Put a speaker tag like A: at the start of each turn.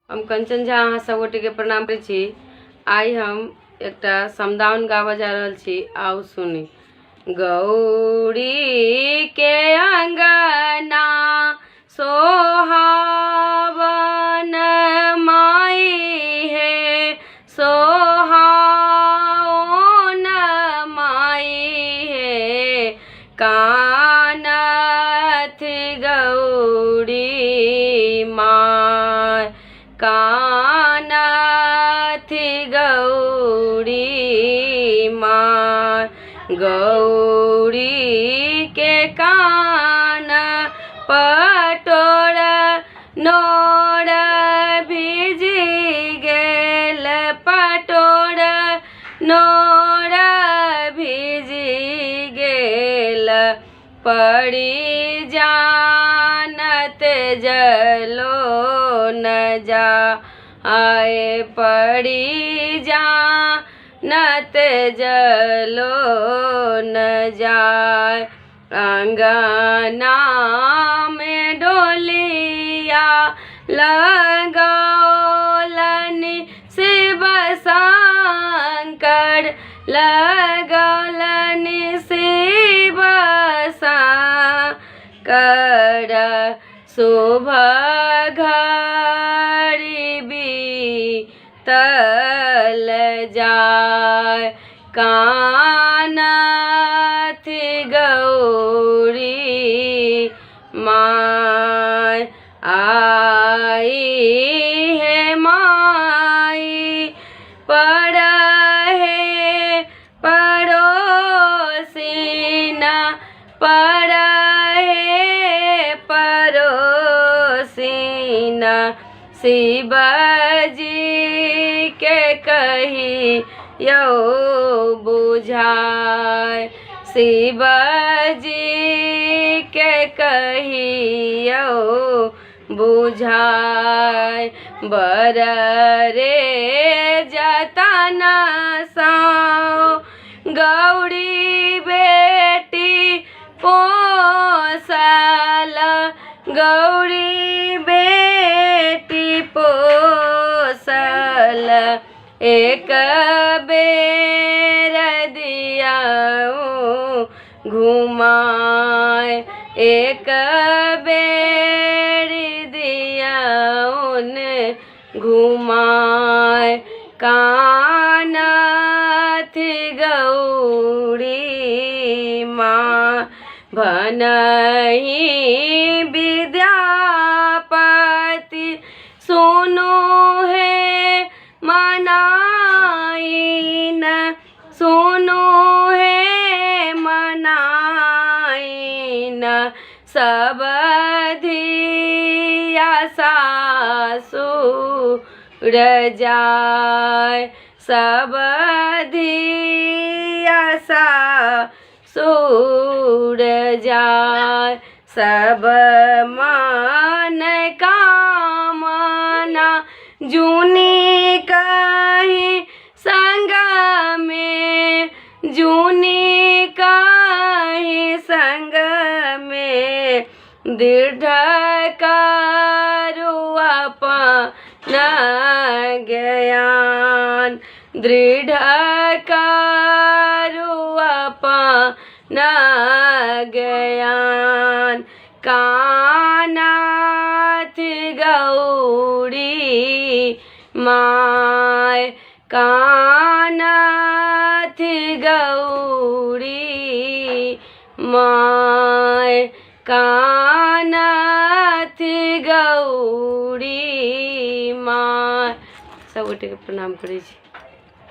A: हम कंचन झा अहाँ सब गोटे के प्रणाम करै छी। आई हम एकटा समदाउन गाबऽ जा रहल छी, आओ सुनी। गौरी के अंगना सोहावन माई है, सोहावन माई है। कानथ गौरी माँ, कानथ गौरी माँ। गौरी के कान पटोर नोर भिजी गेल, पटोर नोर भिजी गेल। पड़ी जानत जलो न जा आए, पड़ी जानत जलो न जाए। अंगना में डोलिया लगौलनि शिव शंकर, लगौलनि शिव शंकर। शुभ घड़ी बीतल जाए, कानथ गौरी माँ। आई है माई पड़हे पड़ोसिना, पड़हे पड़ोसिना। शिव जी के कही यो बुझाए, शिव जी के कही यो बुझाए। बर रे जतना साओ गौरी बेटी पोसल, गौरी बेटी पोसल। एक बेर दियाऊ घुमाए, एक बेर दियाऊन घुमाए। कानथ गौरी माँ। भनहि विद्यापति सुनो है मनाइन, सुनो है मनाइन। सब धिया सासुर जाए, सब धिया सासुर जाए। सब मन कामना जूनी कहीं संग में, जूनी कहीं संग में। दृढ़ करो अपना ज्ञान, दृढ़ करो अपना ज्ञान। कानथ गौरी माँ, कानथ गौरी माँ, कानथ गौरी माँ। सब गोटे के प्रणाम करै छी।